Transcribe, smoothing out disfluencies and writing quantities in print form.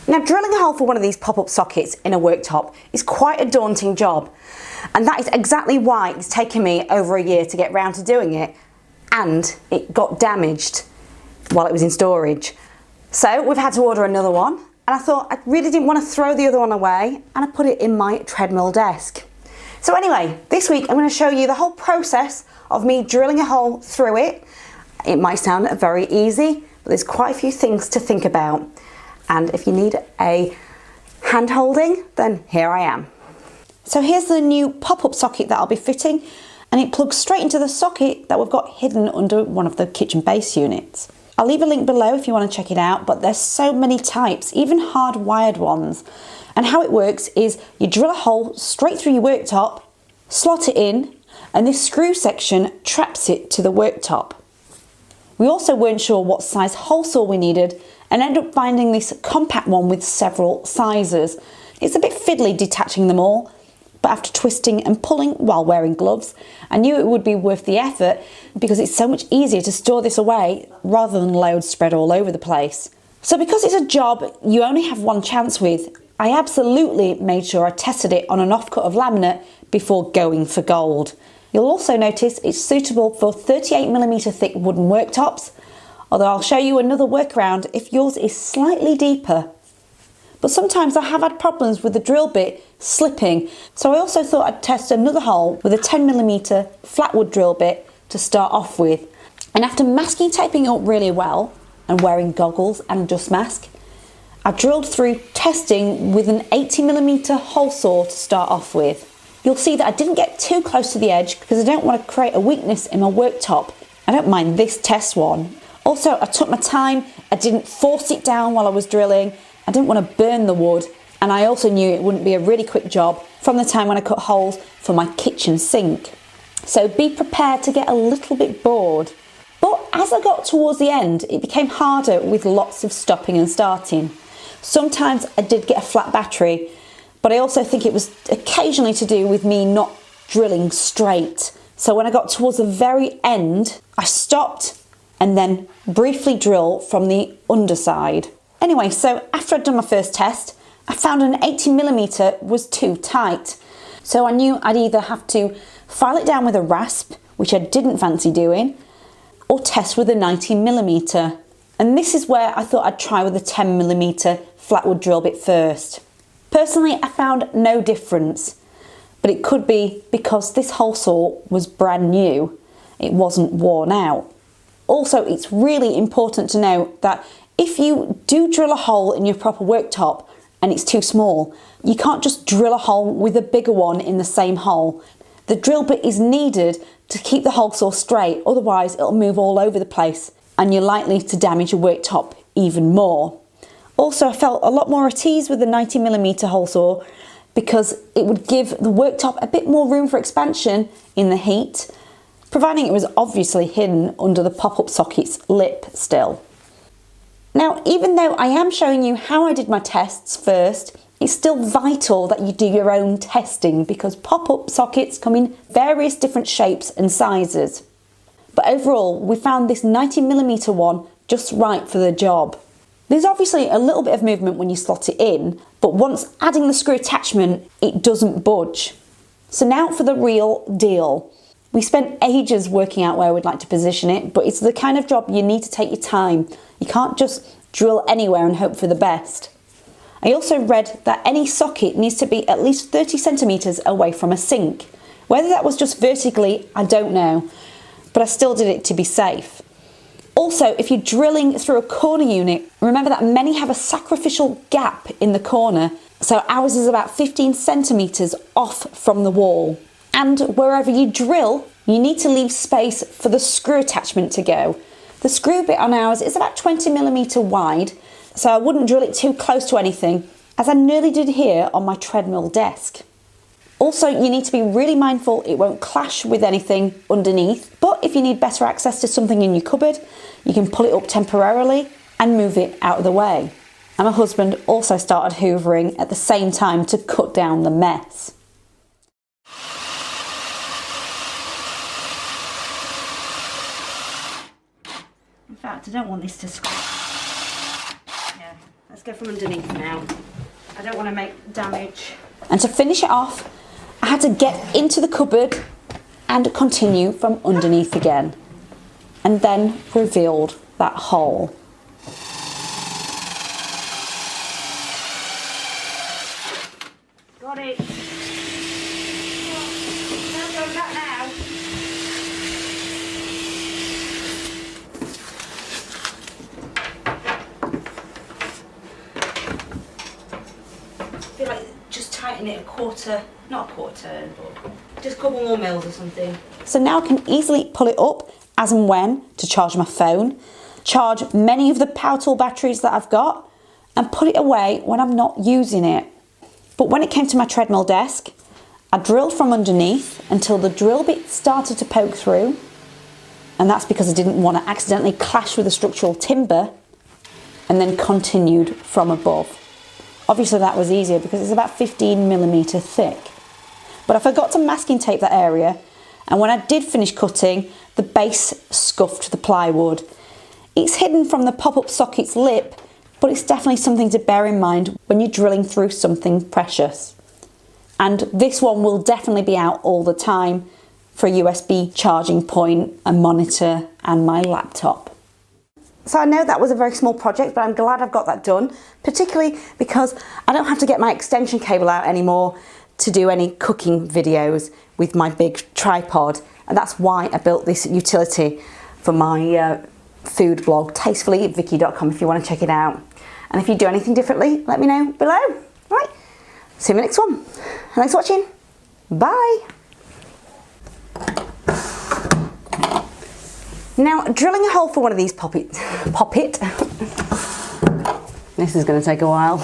Now, drilling a hole for one of these pop-up sockets in a worktop is quite a daunting job, and that is exactly why it's taken me over a year to get round to doing it, and it got damaged while it was in storage. So we've had to order another one, and I thought I really didn't want to throw the other one away, and I put it in my treadmill desk. So anyway, this week I'm going to show you the whole process of me drilling a hole through it. It might sound very easy, but there's quite a few things to think about. And if you need a hand holding, then here I am. So here's the new pop-up socket that I'll be fitting, and it plugs straight into the socket that we've got hidden under one of the kitchen base units. I'll leave a link below if you want to check it out, but there's so many types, even hardwired ones. And how it works is you drill a hole straight through your worktop, slot it in, and this screw section traps it to the worktop. We also weren't sure what size hole saw we needed, and ended up finding this compact one with several sizes. It's a bit fiddly detaching them all, but after twisting and pulling while wearing gloves, I knew it would be worth the effort because it's so much easier to store this away rather than loads spread all over the place. So because it's a job you only have one chance with, I absolutely made sure I tested it on an offcut of laminate before going for gold. You'll also notice it's suitable for 38mm thick wooden worktops, although I'll show you another workaround if yours is slightly deeper. But sometimes I have had problems with the drill bit slipping, so I also thought I'd test another hole with a 10mm flatwood drill bit to start off with. And after masking taping up really well and wearing goggles and dust mask, I drilled through testing with an 80mm hole saw to start off with. You'll see that I didn't get too close to the edge because I don't want to create a weakness in my worktop. I don't mind this test one. Also, I took my time, I didn't force it down while I was drilling, I didn't want to burn the wood, and I also knew it wouldn't be a really quick job from the time when I cut holes for my kitchen sink. So be prepared to get a little bit bored. But as I got towards the end, it became harder with lots of stopping and starting. Sometimes I did get a flat battery, but I also think it was occasionally to do with me not drilling straight. So when I got towards the very end, I stopped and then briefly drill from the underside. Anyway, so after I'd done my first test, I found an 80mm was too tight. So I knew I'd either have to file it down with a rasp, which I didn't fancy doing, or test with a 90mm. And this is where I thought I'd try with a 10mm flatwood drill bit first. Personally, I found no difference, but it could be because this hole saw was brand new. It wasn't worn out. Also, it's really important to note that if you do drill a hole in your proper worktop and it's too small, you can't just drill a hole with a bigger one in the same hole. The drill bit is needed to keep the hole saw straight, otherwise it'll move all over the place and you're likely to damage your worktop even more. Also, I felt a lot more at ease with the 90mm hole saw because it would give the worktop a bit more room for expansion in the heat, providing it was obviously hidden under the pop-up socket's lip still. Now, even though I am showing you how I did my tests first, it's still vital that you do your own testing because pop-up sockets come in various different shapes and sizes. But overall, we found this 90mm one just right for the job. There's obviously a little bit of movement when you slot it in, but once adding the screw attachment, it doesn't budge. So now for the real deal. We spent ages working out where we'd like to position it, but it's the kind of job you need to take your time. You can't just drill anywhere and hope for the best. I also read that any socket needs to be at least 30cm away from a sink. Whether that was just vertically, I don't know, but I still did it to be safe. Also, if you're drilling through a corner unit, remember that many have a sacrificial gap in the corner, so ours is about 15cm off from the wall. And wherever you drill, you need to leave space for the screw attachment to go. The screw bit on ours is about 20mm wide, so I wouldn't drill it too close to anything, as I nearly did here on my treadmill desk. Also, you need to be really mindful it won't clash with anything underneath, but if you need better access to something in your cupboard, you can pull it up temporarily and move it out of the way. And my husband also started hoovering at the same time to cut down the mess. In fact, I don't want this to scratch. Yeah, Let's go from underneath now. I don't want to make damage. And to finish it off, I had to get into the cupboard and continue from underneath again. And then revealed that hole. Got it. Don't go back now. I feel like just tighten it a quarter, not a quarter turn, but just a couple more mils or something. So now I can easily pull it up as and when to charge my phone, charge many of the power tool batteries that I've got, and put it away when I'm not using it. But when it came to my treadmill desk, I drilled from underneath until the drill bit started to poke through, and that's because I didn't want to accidentally clash with the structural timber, and then continued from above. Obviously that was easier because it's about 15mm thick. But I forgot to masking tape that area, and when I did finish cutting, the base scuffed the plywood. It's hidden from the pop-up socket's lip, but it's definitely something to bear in mind when you're drilling through something precious. And this one will definitely be out all the time for a USB charging point, a monitor, and my laptop. So I know that was a very small project, but I'm glad I've got that done, particularly because I don't have to get my extension cable out anymore to do any cooking videos with my big tripod. And that's why I built this utility for my food blog, tastefullyvicky.com, if you want to check it out. And if you do anything differently, let me know below. Right, see you in the next one. Thanks for watching. Bye. Now, drilling a hole for one of these poppet. This is going to take a while.